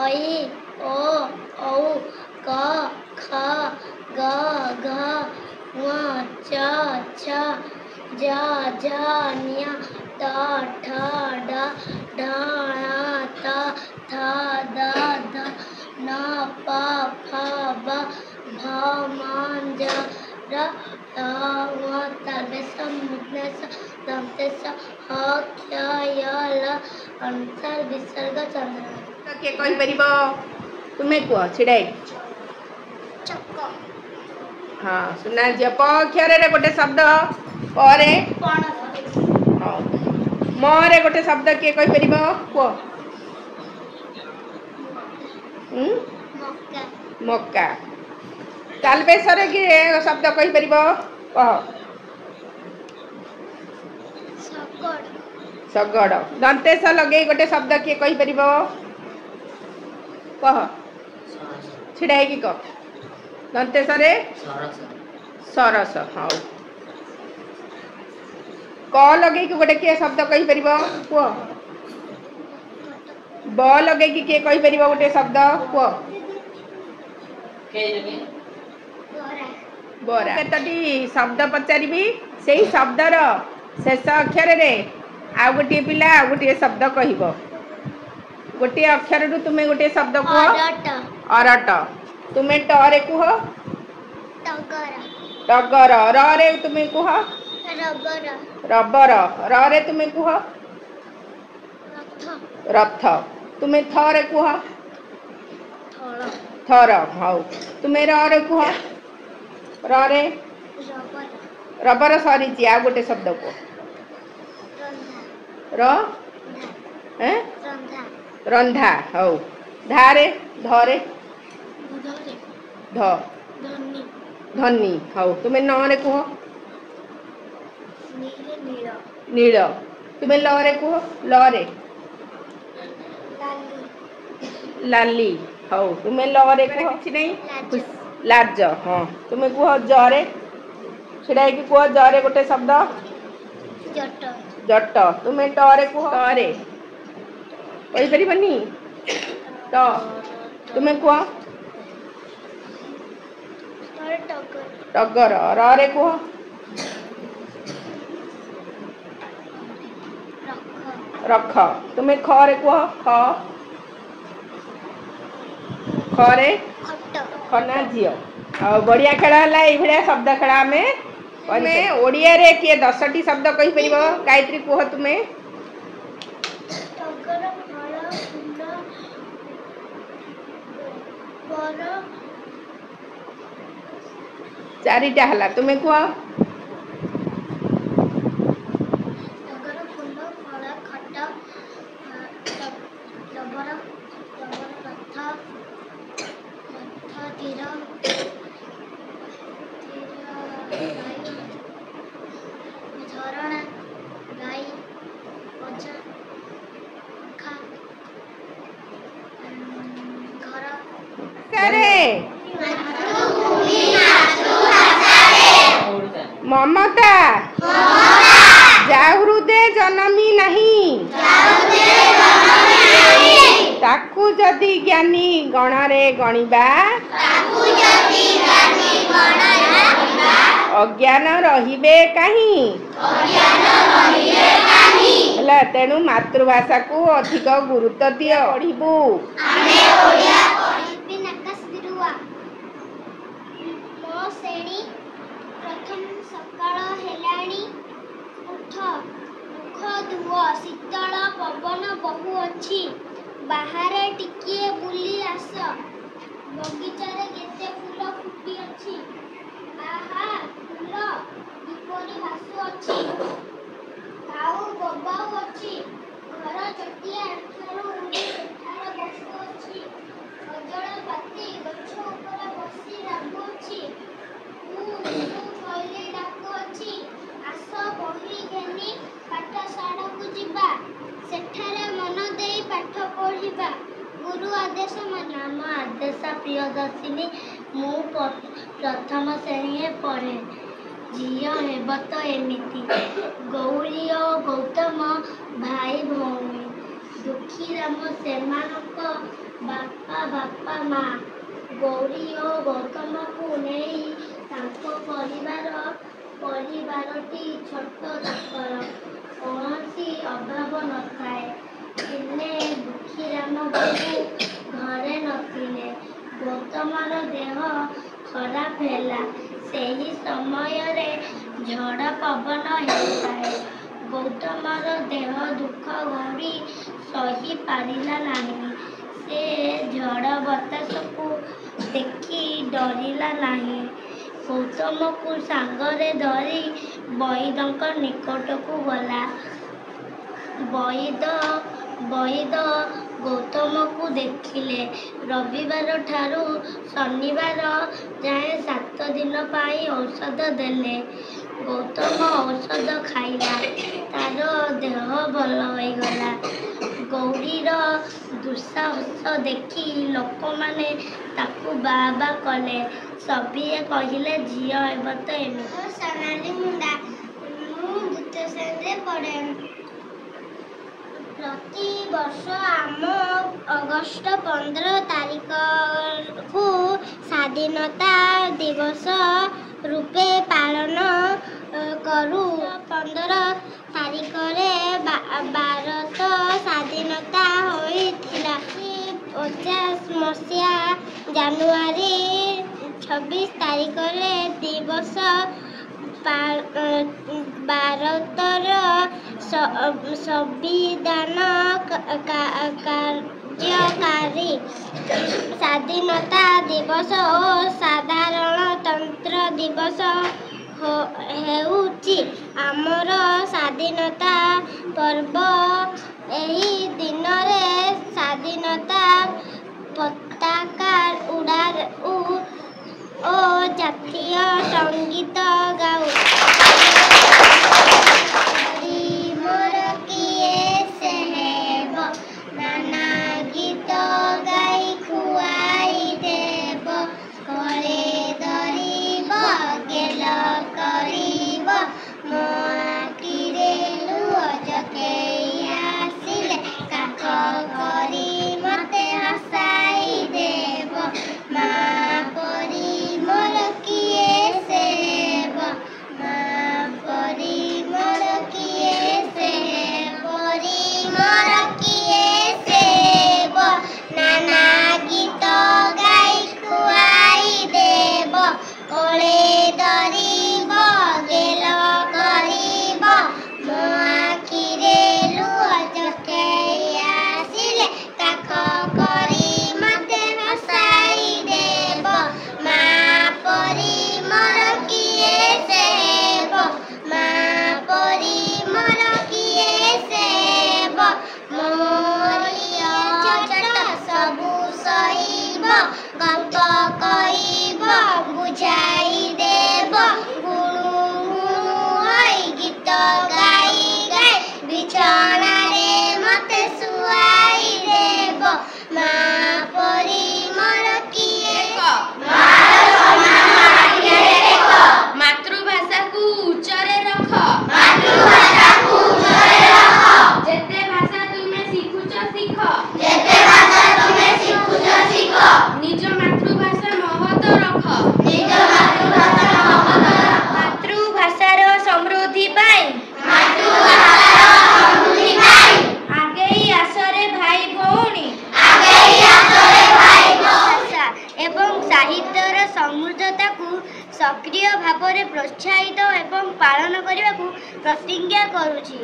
ऐ ओ औ क ख ग घ ङ च छ ज झ ञ त ठ ड ढ ण त थ द ध न प फ ब भ म ज र व तर्वेश मुग्नेश दन्तेश ह क्ष य ल अंतर विसर्ग चंद्र के कहि परिबो तुमे को छिड़ाई चक्क हाँ सुना जे प अक्षर रे गोटे शब्द परे हाँ म रे गोटे शब्द के कहि परिबो को मक्का मक्का तालबेश रे के शब्द कहि परिबो कह सकड़ सगड़ दंतेश लगे गोटे शब्द के कहि परिबो कह छिड़ाई की कह दंतेश रे सरस हाँ क लगे कि गोटे के शब्द कहि परिबो को ब लगे कि के कहि परिबो गोटे शब्द को बरा केतटी शब्द पचारिबी सेही शब्दर शेष अक्षर रे आ गोटे पिला आ गोटे शब्द कहिबो गोटे अक्षर रु तुमे गोटे शब्द कह अरट तुमे ट रे कुह टगर र रे तुमे कुह रबर र रे तुमे कुह रथ तुमे थ रे कुह थर हाउ तुमे र रे कुह र रे रबर सरी आ गोटे शब्द को र रंधा हौ धारे धरे ध धनी हौ तुमे न रे कुह नील तुमे ल रे कुह ल रे लाली हौ तुमे ल रे कुह किछि नहीं लाज हाँ तुमे कुह ज रे छिड़ाई की कुह ज रे गोटे शब्द जट तुमे ट रे कुह ट रे कहि परिबनी ट तुमे कुह टगर र रे कुह रख तुमे ख रे कुह ख ख रे खना झियो आ बढ़िया खेल है ये भलिया शब्द खेला में ओडिया रे किए 10टी शब्द कहि परिबो गायत्री कुह तुमे चारिटा हला तुमे कुह झरणा गाई अजा घर करे ममता जाहृदे जनमी नहीं ताकू जदि ज्ञानी गणरे गणिबा अज्ञान रहिबे काहीं ହେଲା तेणु मातृभाषा को अधिक गुरुत्व दियो पढ़िबू प्रथम सकाळ हेलाणी उठ मुख धुओ शीतल पवन बहु अछि बाहर टिकिए बुली आस बगीचारे केते फूल फुटी अछि आहा फूल किपरि भासु अछि काऊ बबाऊ अछि घर चटिया आठରୁ ଉଡ଼ି ସେଠାରେ ବସୁ ଅଛି ଅଜଳ ପାତି ଗଛ ଉପରେ ବସି ରାଗୁଅଛି କହିଲେ ଡାକୁ ଅଛି ଆସ ବହି ଘେନି ପାଠଶାଳାକୁ ଯିବା ସେଠାରେ ମନ ଦେଇ ପାଠ ପଢ଼ିବା गुरु आदेश नाम आदेश प्रियदर्शिनी मु प्रथम श्रेणी पढ़े झील हेब तो एमिति गौरी और गौतम भाई भौणी दुखीर ରାମ ସେମାନଙ୍କ ବାପା ମା। ଗୌରୀ ଓ ଗୌତମକୁ ନେଇ ତାଙ୍କ ପରିବାରଟି ଛୋଟ ତାଙ୍କର କୌଣସି ଅଭାବ ନଥାଏ। ଦିନେ ଦୁଃଖୀରାମ ବାବୁ ଘରେ ନଥିଲେ। ଗୌତମର ଦେହ ଖରାପ ହେଲା। ସେହି ସମୟରେ ଝଡ଼ ପବନ ହେଉଥାଏ। ଗୌତମର ଦେହ ଦୁଃଖ ଗୌରୀ ସହି ପାରିଲା ନାହିଁ। ସେ ଝଡ଼ ବତାସକୁ ଦେଖି ଡରିଲା ନାହିଁ। ଗୌତମକୁ ସାଙ୍ଗରେ ଧରି ବୈଦଙ୍କ ନିକଟକୁ ଗଲା। ବୈଦ ଗୌତମକୁ ଦେଖିଲେ। ରବିବାର ଠାରୁ ଶନିବାର ଯାଏଁ 7 ଦିନ ପାଇଁ ଔଷଧ ଦେଲେ। ଗୌତମ ଔଷଧ ଖାଇଲା। ତାର ଦେହ ଭଲ ହୋଇଗଲା। ଗୌରୀର ଦୁଃସାହସ ଦେଖି ଲୋକମାନେ ତାକୁ ବାବା କଲେ। ସଭିଏ କହିଲେ, ଝିଅ ହେବ ତ ଏମିତି। ସୋନାଲି ମୁଣ୍ଡା, ମୁଁ 2ୟ ଶ୍ରେଣୀରେ ପଢ଼େ। ପ୍ରତିବର୍ଷ ଆମ ଅଗଷ୍ଟ 15 ତାରିଖକୁ ସ୍ୱାଧୀନତା ଦିବସ ରୂପେ ପାଳନ କରୁ। 15 ତାରିଖରେ ଭାରତ ସ୍ୱାଧୀନତା ହୋଇଥିଲା। 50 ମସିହା ଜାନୁଆରୀ 26 ତାରିଖରେ ଦିବସ ଭାରତର ସମ୍ବିଧାନ କାର୍ଯ୍ୟକାରୀ। ସ୍ୱାଧୀନତା ଦିବସ ଓ ସାଧାରଣତନ୍ତ୍ର ଦିବସ ହେଉଛି ଆମର ସ୍ୱାଧୀନତା ପର୍ବ। ଏହି ଦିନରେ ସ୍ୱାଧୀନତା ପତାକା ଉଡ଼ାଉ ଓ ଜାତୀୟ ସଙ୍ଗୀତ ଗାଉ। ମୋର କିଏ ସେ ହେବ, ନାନା ଗୀତ ଗାଇ ଖୁଆଇ ଦେବ। କୋଳେ ଧରିବ ଗେଲ କରିବ, ମୋ ଆଖିରେ ଲୁହ ଚକେଇ ଆସିଲେ କାଖ କରି ମତେ ହସାଇ ଦେବ। ମା ପରି ମୋର କିଏ ସେ ହେବ, ମା ପରି ମୋର କିଏ ସେ ପରି ମୋର କିଏ ସେ ହେବ, ନାନା ଗୀତ ଗାଇ ଖୁଆଇ ଦେବ। କୋଳେ ଧରିବ ଗେଲ କରିବ, ମୋ ଆଖିରେ ଲୁହ ଚକେଇ ଆସିଲେ କାଖ କରି ମତେ ହସାଇ ଦେବ। ମା ପରି ମୋର କିଏ ସେ ହେବ, ମା ପରି ମୋର କିଏ ସେ ହେବ। ମୋରିଅ ଚଟ ସବୁ ସହିବ, ଗପ କହିବ ବୁଝାଇ ଦେବ। ଗୁଣୁ ଗୁଣୁ ହୋଇ ଗୀତ ଗାଇ ଗାଇ ବିଛଣାରେ ମତେ ଶୁଆଇ ଦେବ। ମା ପରି ମୋର କିଏ। ମାତୃଭାଷାକୁ ଉଚ୍ଚରେ ରଖ। ଯେତେ ଭାଷା ତୁମେ ଶିଖୁଛ ଶିଖ। ନିଜ ମାତୃଭାଷା ମହତ ରଖ। ମାତୃଭାଷାର ସମୃଦ୍ଧି ପାଇଁ ଆଗେଇ ଆସରେ ଭାଇ ଭଉଣୀ। ଭାଷା ଏବଂ ସାହିତ୍ୟର ସମୃଦ୍ଧତାକୁ ସକ୍ରିୟ ଭାବରେ ପ୍ରୋତ୍ସାହିତ ଏବଂ ପାଳନ କରିବାକୁ ପ୍ରତିଜ୍ଞା କରୁଛି।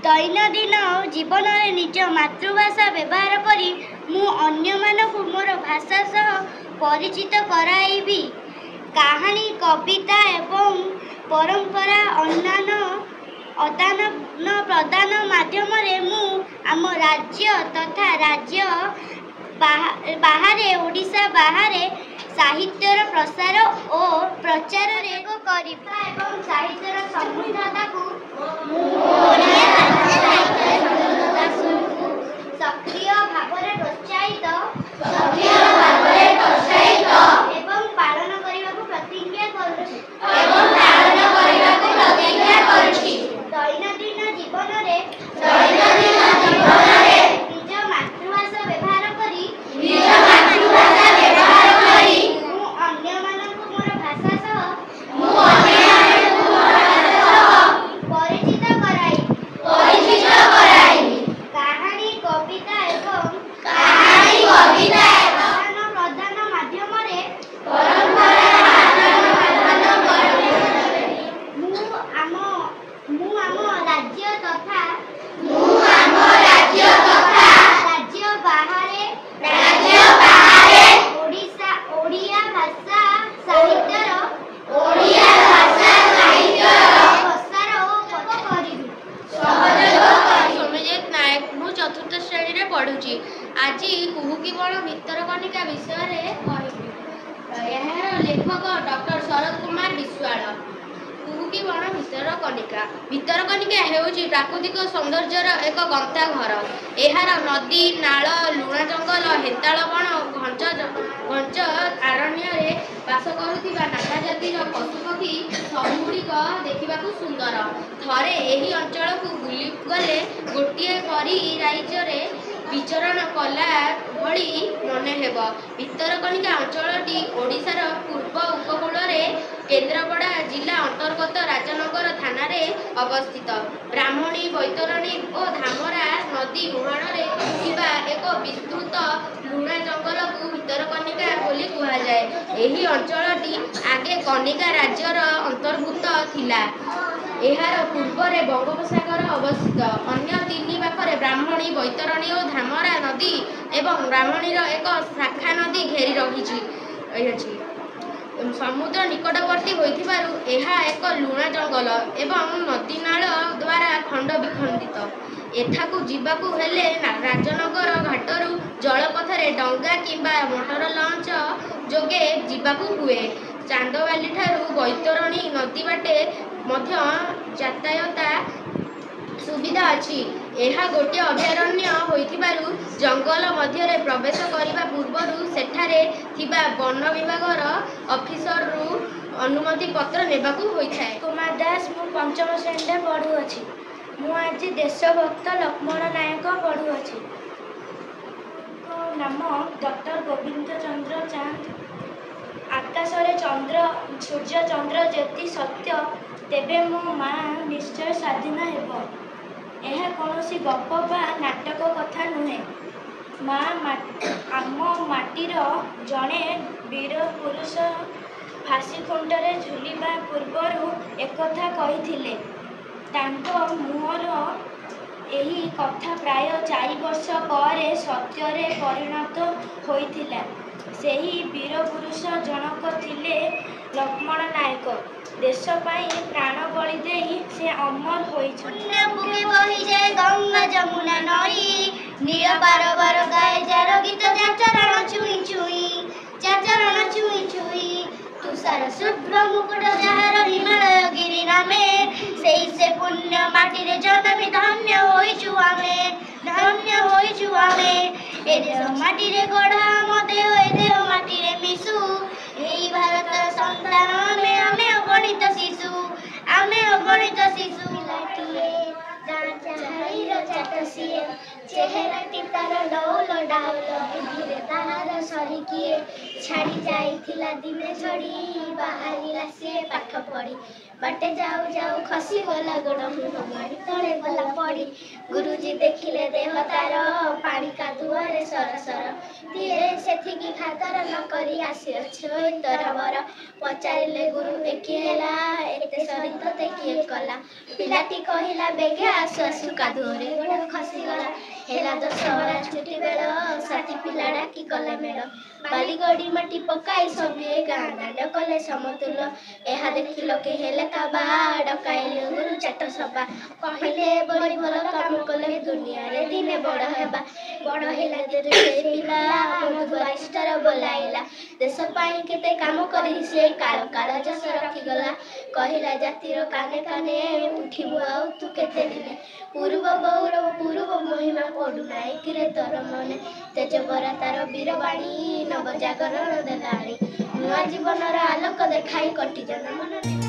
ଦୈନନ୍ଦିନ ଜୀବନରେ ନିଜ ମାତୃଭାଷା ବ୍ୟବହାର କରି ମୁଁ ଅନ୍ୟମାନଙ୍କୁ ମୋର ଭାଷା ସହ ପରିଚିତ କରାଇବି। କାହାଣୀ, କବିତା ଏବଂ ପରମ୍ପରା ଆଦାନ ପ୍ରଦାନ ମାଧ୍ୟମରେ ମୁଁ ଆମ ରାଜ୍ୟ ତଥା ରାଜ୍ୟ ବାହାରେ ଓଡ଼ିଶା ବାହାରେ ସାହିତ୍ୟର ପ୍ରସାର ଓ ପ୍ରଚାରରେ କରିବା ଏବଂ ସାହିତ୍ୟର ସମୃଦ୍ଧତାକୁ ସକ୍ରିୟ ଭାବରେ ପ୍ରୋତ୍ସାହିତ ଏବଂ ପାଳନ କରିବାକୁ ପ୍ରତିଜ୍ଞା କରୁଛି। ଦୈନନ୍ଦିନ ଜୀବନରେ ନିଜ पढ़ुची। आज कुहुकी बण भितरकनिका विषय कहबी। यार लेखक डॉक्टर शरद कुमार विश्वाल। कुहुकी बण भितरकनिका हेउची प्राकृतिक सौंदर्यर एक गंता घर। एहार नदी नाल लुणा जंगल हेताल बण घंच अरण्य बास करुवा नाना जातिर पशुपक्षी सबुगुड़िक देखा सुंदर। थरे एही अंचल को बुली गले गोटे परी राज्य विचरण कला भली मने हेब। भितरकनिका अंचलटी ओडिशार पूर्व उपकूल केन्द्रापड़ा जिला अंतर्गत राजनगर थाना अवस्थित। ब्राह्मणी बैतरणी और धामरा नदी मुहाण एक विस्तृत लुणा जंगल को भितरकनिका बोली कहुए। एही अंचलटी आगे कनिका राज्यर अंतर्भुक्त थिला। एहार पूर्व बंगोपसागर अवस्थित। अन्य तीन पाखरे ब्राह्मणी बैतरणी और धामरा नदी एवं ब्राह्मणीर एक शाखा नदी घेरी रही। समुद्र निकटवर्ती होइथिबारु एहा एक लुणा जंगल एवं नदी नाल द्वारा खंड विखंडित। एठाकू जीवाकू हेले राजनगर घाटरू जलपथरे डंगा किंबा मोटर लंच जोगे जीवाकू हुए। चांदवाली ठारू बैतरणी नदी बाटे मध्य यातायात सुविधा अच्छी। यह गोटे अभयारण्य होइथिबारु जंगल मध्य प्रवेश करने पूर्व सेठारे थिबा वन विभागर ऑफिसर रु अनुमति पत्र नेबाकू होइथाय। कुमार दास मु पंचम श्रेणी पढ़ुअछि। मु आज देशभक्त लक्ष्मण नायक पढ़ुअछि। नाम डॉक्टर गोविंद चंद्र चांद। आकाश रे चंद्र सूर्य चंद्र जेति सत्य तेबे मो माँ निश्चय स्वाधीन हेब। यह कौन गप बा नाटक कथा नुहे। माँ आम माटीर जड़े वीर पुरुष फाँसी खुंटरे झुलिबा पूर्वरु एकथा कहिथिले। तांको मुहर एही कथा प्राय 4 वर्ष पर सत्यरे परिणत होइथिला। सेही वीर पुरुष जनक थिले लक्ष्मण नायक। देश पाई प्राण बलि देई से अमर होइछन। बुके बही जाए गंगा जमुना नई नील बार बार गाए जार गीत चाचरण छुई छुई चाचरण छुई छुई तुषार शुभ्र मुकुट जहार हिमालय गिरी नामे सेई से पुण्य माटी रे जन्मी धन्य होइछु आमे धन्य होइछु आमे। ए देश माटी रे गढ़ा मते ए देह माटी रे मिसु एई भारत संतान आमे अगणित शिशु आमे अगणित शिशु। लाटिए चाहाईर चाटसिए चेहराटी तार डौल डाउल बुद्धिरे ताहार सरिकिए छाड़ी जाइथिला दिने छड़ी बाहरिला से पाठ पढ़ी बाटे जाऊ जाऊ खसी गला गोड़ मुह मारी तले गला पड़ी। गुरुजी देखिले देह तार पानी कादुआरे सरसर धीरे सेथिकी खातर न करी आसी अछि तरबर पचारिले गुरु एकी हेला एते सरित ते किए कला। पिलाटी कहिला बेगे आसु आसु कादुआरे गोड़ खसी गला हेला दशहरा छुट्टी बेल साथी पिला डाकी कले मेल बाली गड़ी माटी पकाई सबे गाँ दांड कले समतुल। एहा देखि लोके हेले काबा डकाइले गुरु चाट सभा कहिले बड़ी भल काम कले दुनिया रे दिने बड़ हेबा। बड़ हेला जे पिला वरिष्ठर बोलाइला देश पाई केते काम करी से काल काल जस रखी गला। कहिला जातिर काने काने उठिबु आउ तू केते दिने पूर्व गौरव पूर्व महिमा पडु नाई किरे तोर मने तेजबरा तार वीरवाणी नव जागरण देलाणी नुआ जीवनर आलोक देखाई कटि जन मन।